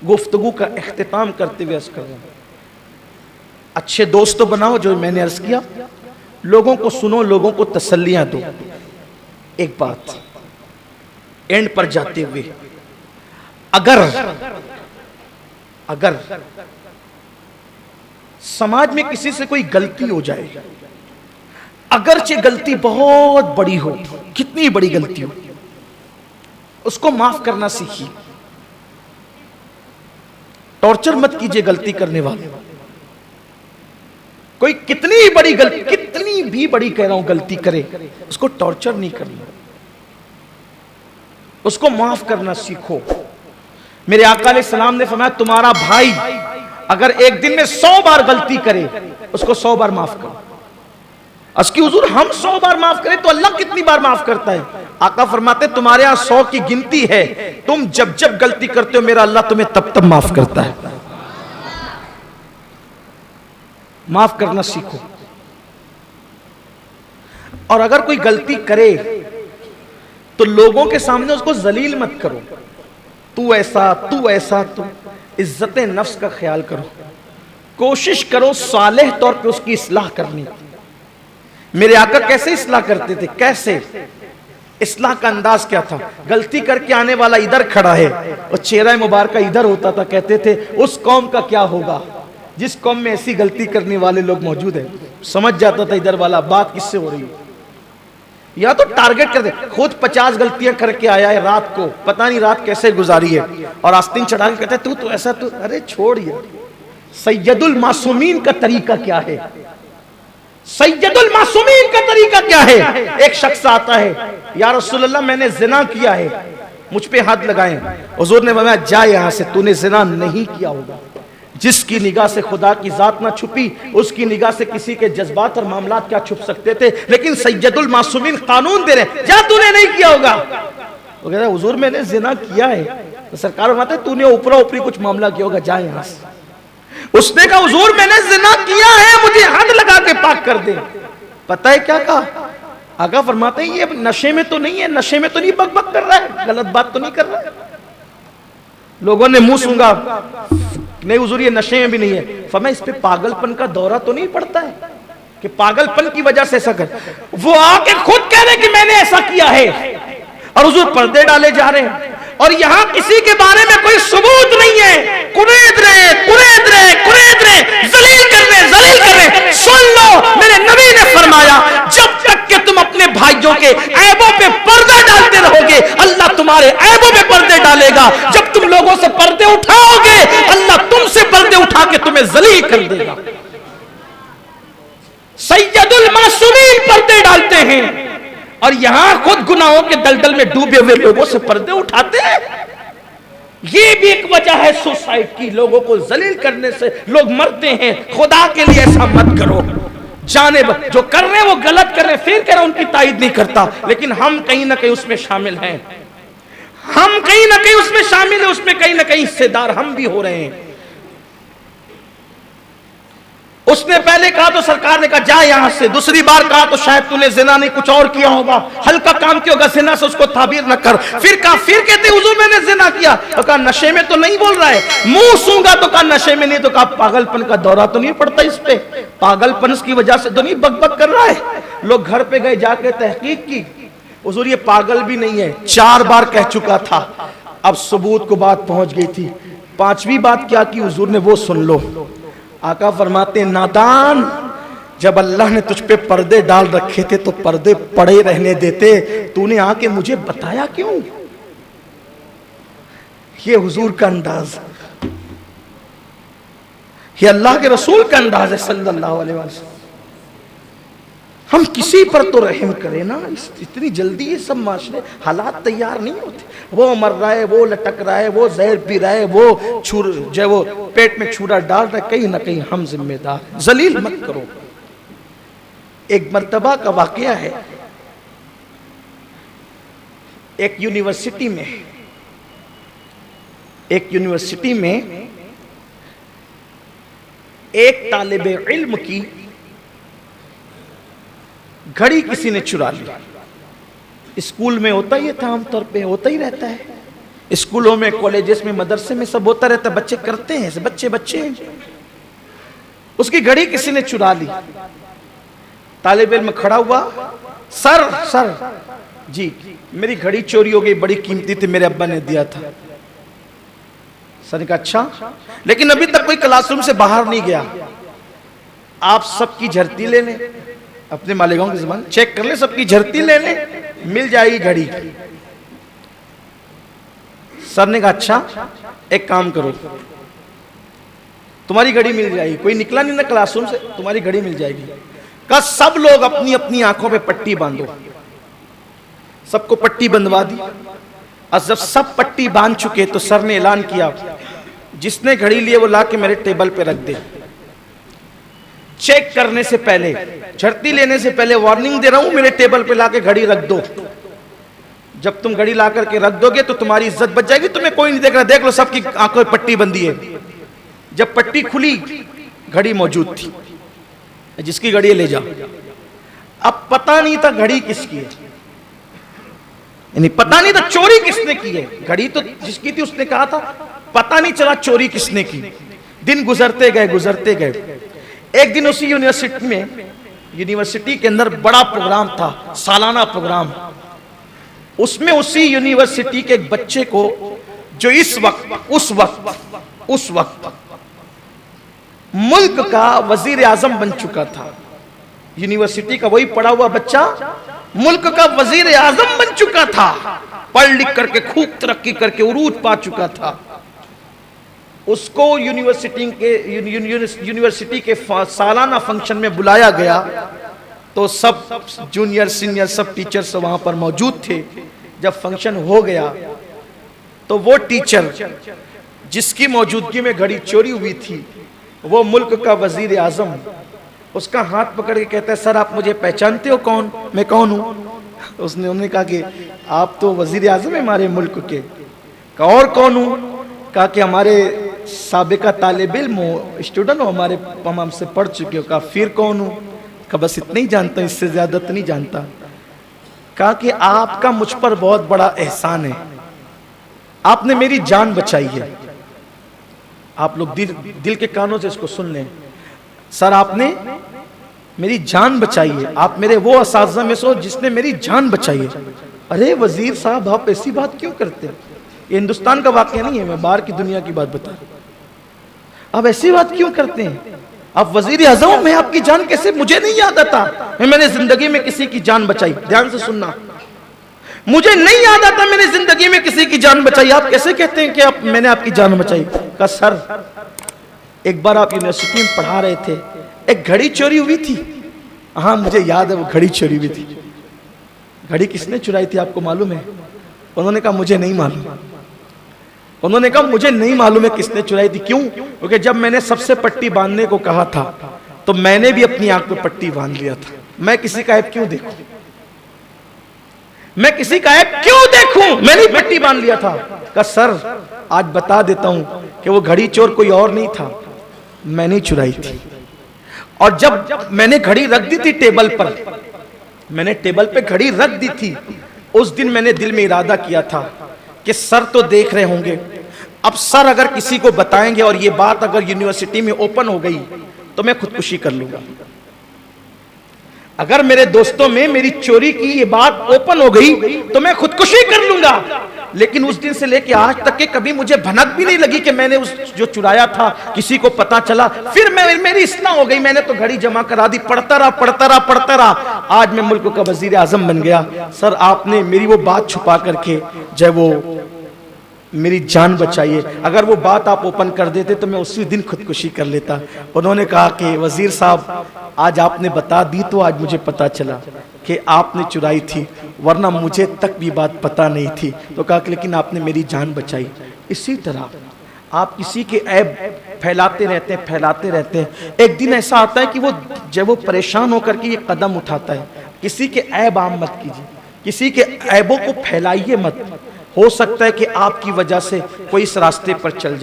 गुफ्तगू का इख्तिताम करते हुए अर्ज कर रहा हूं, अच्छे दोस्त तो बनाओ, जो मैंने अर्ज किया, लोगों को सुनो, लोगों को तसल्लियां दो। एक बात एंड पर जाते हुए, अगर समाज में किसी से कोई गलती हो जाए, अगरचे गलती बहुत बड़ी हो, कितनी बड़ी गलती हो, उसको माफ करना सीखिए। टॉर्चर मत कीजिए गलती करने वाले। कोई कितनी बड़ी गलती, कितनी भी बड़ी कह रहा हूं गलती करे, उसको टॉर्चर नहीं करना, उसको माफ करना सीखो। मेरे आका अलैहिस्सलाम ने फरमाया, तुम्हारा भाई अगर एक दिन में 100 बार गलती करे, उसको 100 बार माफ करो। अस्की हुजूर, हम 100 बार माफ करें तो अल्लाह कितनी बार माफ करता है? आका फरमाते, तुम्हारे यहां 100 की गिनती है, तुम जब जब गलती करते हो मेरा अल्लाह तुम्हें तब तब माफ करता है। माफ करना सीखो। और अगर कोई गलती करे तो लोगों के सामने उसको जलील मत करो, तू ऐसा, तू ऐसा। तू इज्जत नफ्स का ख्याल करो, कोशिश करो सालेह तौर पे उसकी इस्लाह करनी। मेरे आका कैसे इस्लाह करते थे? कैसे इस्लाह का अंदाज क्या था? गलती करके आने वाला इधर खड़ा है और चेहरा मुबारक इधर होता था, कहते थे उस कौम का क्या होगा जिस कौम में ऐसी गलती करने वाले लोग मौजूद हैं। समझ जाता था इधर वाला बात किससे हो रही है, या तो टारगेट कर दे। खुद 50 गलतियां करके आया है, रात को पता नहीं रात कैसे गुजारी है, और आस्तीन चढ़ा के कहता है तू ऐसा, तू अरे छोड़ ये। सैयदुल मासूमीन का तरीका क्या है? सैयदुल मासूमीन का तरीका क्या है? एक शख्स आता है, या रसूलल्लाह मैंने जिना किया है, मुझ पे हाथ लगाए। हुजूर ने फरमाया जा यहां से, तूने जिना नहीं किया होगा। जिसकी निगाह से खुदा की जात ना छुपी, उसकी निगाह से किसी के जज्बात और मामलात क्या छुप सकते थे? लेकिन सैयदुल मासूमीन कानून दे रहे, जा तूने नहीं किया होगा। वो कहता है हुजूर मैंने जिना किया है। तो सरकार फरमाते हैं तूने ऊपरा ऊपरी कुछ मामला किया होगा, जा यहां से। उसने कहा हुजूर मैंने जिना किया है, मुझे हद लगा के पाक कर दे। पता है क्या कहा? आका फरमाते हैं ये नशे में तो नहीं है, नशे में तो नहीं बकबक कर रहा है, गलत बात तो नहीं कर रहा है। लोगों ने मुंह सूंघा, नहीं हुजूर ये नशे में भी नहीं है। फरमाया इस पे पागलपन का दौरा तो नहीं पड़ता है कि पागलपन की वजह से ऐसा कर? वो आके खुद कह रहे कि मैंने ऐसा किया है, और हुजूर पर्दे डाले जा रहे हैं, और यहां किसी के बारे में कोई सबूत नहीं है। कुरेद रहे, जलील कर रहे। सुन लो, मेरे नबी ने फरमाया जब तक कि तुम अपने भाइयों के ऐबों पे पर्दा डालते रहोगे, अल्लाह तुम्हारे ऐबों पे पर्दे डालेगा। जब तुम लोगों से पर्दे उठाओगे, अल्लाह तुमसे पर्दे उठा के तुम्हें जलील कर देगा। सैयदुल मासूमीन पर्दे डालते हैं, और यहां खुद गुनाहों के दलदल में डूबे हुए लोगों से पर्दे उठाते हैं। ये भी एक वजह है सुसाइड की, लोगों को जलील करने से लोग मरते हैं। खुदा के लिए ऐसा मत करो। जाने जो कर रहे हैं वो गलत कर रहे हैं, फिर कह रहा उनकी तायद नहीं करता, लेकिन हम कहीं ना कहीं उसमें शामिल हैं, हम कहीं ना कहीं उसमें शामिल है, उसमें कहीं ना कहीं हिस्सेदार हम भी हो रहे हैं। उसने पहले कहा तो सरकार ने कहा जा यहां से, दूसरी बार कहा तो शायद तूने जिना नहीं कुछ और किया होगा, हल्का काम किया होगा, जिना से उसको ताबीर न कर। फिर कहा, फिर कहते हुजूर मैंने जिना किया, तो कहा नशे में तो नहीं बोल रहा है, मुंह सूंघा तो कहा नशे में नहीं, तो कहा पागलपन का दौरा तो नहीं पड़ता इस पे, पागलपन की वजह से तो नहीं बकबक कर रहा है। लोग घर पे गए, जाके तहकीक की, हुजूर ये पागल भी नहीं है, 4 बार कह चुका था। अब सबूत को बात पहुंच गई थी। 5वीं बात क्या की हुजूर ने वो सुन लो। आका फरमाते नादान, जब अल्लाह ने तुझ पे पर्दे डाल रखे थे तो पर्दे पड़े रहने देते, तूने आके मुझे बताया क्यों? ये हुजूर का अंदाज, ये अल्लाह के रसूल का अंदाज है सल्लल्लाहु अलैहि वसल्लम। हम किसी पर तो रहम करें ना, इतनी जल्दी ये सब माशरे हालात तैयार नहीं होते। वो मर रहा है, वो लटक रहा है, वो जहर पी रहा है, वो जो वो पेट में छुरा डाल रहा है, कहीं ना कहीं हम जिम्मेदार। जलील मत करो। एक मर्तबा का वाकया है, एक यूनिवर्सिटी में एक तालिबे इल्म की घड़ी किसी ने चुरा ली। स्कूल में होता ही था, आमतौर पे होता ही रहता है, स्कूलों में, कॉलेजेस में, मदरसे में सब होता रहता है, बच्चे करते हैं, बच्चे उसकी घड़ी किसी ने चुरा ली। तालिब इल्म खड़ा हुआ, सर जी मेरी घड़ी चोरी हो गई, बड़ी कीमती थी, मेरे अब्बा ने दिया था। सर ने कहा अच्छा, लेकिन अभी तक कोई क्लासरूम से बाहर नहीं गया, आप सबकी झरती ले लें, अपने मालिकों की ज़बान चेक कर ले, सबकी झरती ले लें, मिल जाएगी घड़ी। सर ने कहा अच्छा, एक काम करो, तुम्हारी घड़ी मिल जाएगी, कोई निकला नहीं ना क्लासरूम से, तुम्हारी घड़ी मिल जाएगी। कहा सब लोग अपनी अपनी आंखों पे पट्टी बांधो। सबको पट्टी बंधवा दी, और जब सब पट्टी बांध चुके तो सर ने ऐलान किया, जिसने घड़ी ली है वो ला के मेरे टेबल पे रख दे। चेक करने से पहले, झड़ती लेने से पहले वार्निंग दे रहा हूं, मेरे टेबल पे ला के घड़ी रख दो। जब तुम घड़ी ला करके रख दोगे तो तुम्हारी इज्जत बच जाएगी, तुम्हें कोई नहीं देख रहा, देख लो सबकी आंखों में पट्टी बंधी है। जब पट्टी खुली, घड़ी मौजूद थी, जिसकी घड़ी ले जाओ। अब पता नहीं था घड़ी किसकी है, यानी पता नहीं था चोरी किसने की है। घड़ी तो जिसकी थी उसने कहा था, पता नहीं चला चोरी किसने की। दिन गुजरते गए। एक दिन उसी यूनिवर्सिटी के अंदर बड़ा प्रोग्राम था, सालाना प्रोग्राम। उसमें उसी यूनिवर्सिटी के एक बच्चे को, जो उस वक्त मुल्क का वजीर आजम बन चुका था, यूनिवर्सिटी का वही पढ़ा हुआ बच्चा मुल्क का वजीर आजम बन चुका था, पढ़ लिख करके खूब तरक्की करके उरूज पा चुका था। उसको यूनिवर्सिटी के सालाना फंक्शन में बुलाया गया, तो सब जूनियर सीनियर सब टीचर्स वहां पर मौजूद थे। जब फंक्शन हो गया तो वो टीचर जिसकी मौजूदगी में घड़ी चोरी हुई थी, वो मुल्क का वजीर आजम, उसका हाथ पकड़ के कहता है, सर आप मुझे पहचानते हो? कौन? मैं कौन हूं? उन्होंने कहा कि आप तो वजीर आजम है हमारे मुल्क के। कहा और कौन हूं? कहा कि हमारे साबिका तालिब इल्म स्टूडेंट हो, हम हमसे पढ़ चुके हो। कहा फिर कौन हूं? कहा बस इतना ही जानता हूं, इससे ज्यादा तो नहीं जानता। कहा कि आपका मुझ पर बहुत बड़ा एहसान है, आपने मेरी जान बचाई है। आप लोग दिल के कानों से इसको सुन लें। सर आपने मेरी जान बचाई है, आप मेरे वो असातिज़ा में से हो जिसने मेरी जान बचाई है। अरे वजीर साहब आप ऐसी बात क्यों करते हैं? ये हिंदुस्तान का वाकया नहीं है, मैं बाहर की दुनिया की बात बता रहा हूं। आप ऐसी बात क्यों करते हैं? आप वजीर आजम, मैं आपकी जान कैसे, मुझे नहीं याद आता मैंने जिंदगी में किसी की जान बचाई। ध्यान से सुनना, मुझे नहीं याद आता मैंने जिंदगी में किसी की जान बचाई। आप कैसे कहते हैं कि मैंने आपकी जान बचाई? कहा सर एक बार आप यूनिवर्सिटी में पढ़ा रहे थे, एक घड़ी चोरी हुई थी। हाँ मुझे याद है वो घड़ी चोरी हुई थी। घड़ी किसने चुराई थी आपको मालूम है? उन्होंने कहा मुझे नहीं मालूम। उन्होंने कहा मुझे नहीं मालूम है किसने चुराई थी। क्यों? क्योंकि जब मैंने सबसे पट्टी बांधने को कहा था तो मैंने भी अपनी आंख पे पट्टी बांध लिया था। मैं किसी का ऐब क्यों देखूं? मैं किसी का ऐब क्यों देखूं? मैंने पट्टी बांध लिया था। कहा सर आज बता देता हूं कि वो घड़ी चोर कोई और नहीं था, मैंने ही चुराई थी। और जब मैंने घड़ी रख दी थी टेबल पर, मैंने टेबल पे घड़ी रख दी थी, उस दिन मैंने दिल में इरादा किया था कि सर तो देख रहे होंगे, अब सर अगर किसी को बताएंगे और ये बात अगर यूनिवर्सिटी में ओपन हो गई तो मैं खुदकुशी कर लूंगा। अगर मेरे दोस्तों में मेरी चोरी की ये बात ओपन हो गई तो मैं खुदकुशी कर लूंगा। लेकिन उस दिन से लेके आज तक के कभी मुझे भनक भी नहीं लगी कि मैंने उस जो चुराया था किसी को पता चला। फिर मेरी इस्लाह हो गई, मैंने तो घड़ी जमा करा दी, पढ़ता रहा। आज मैं मुल्क का वजीर आजम बन गया। सर आपने मेरी वो बात छुपा करके जब वो मेरी जान बचाइए, अगर वो बात आप ओपन कर देते तो मैं उसी दिन खुदकुशी कर लेता। उन्होंने कहा कि वजीर साहब आज आपने बता दी तो आज मुझे पता चला कि आपने चुराई थी, वरना मुझे तक भी बात पता नहीं थी। तो कहा कि लेकिन आपने मेरी जान बचाई। इसी तरह आप किसी के ऐब फैलाते रहते हैं। एक दिन ऐसा आता है कि वो जब वो परेशान होकर के ये कदम उठाता है, किसी के ऐब आम मत कीजिए, किसी के ऐबों को फैलाइए मत। हो सकता है कि आपकी वजह से कोई इस रास्ते पर चल जाए।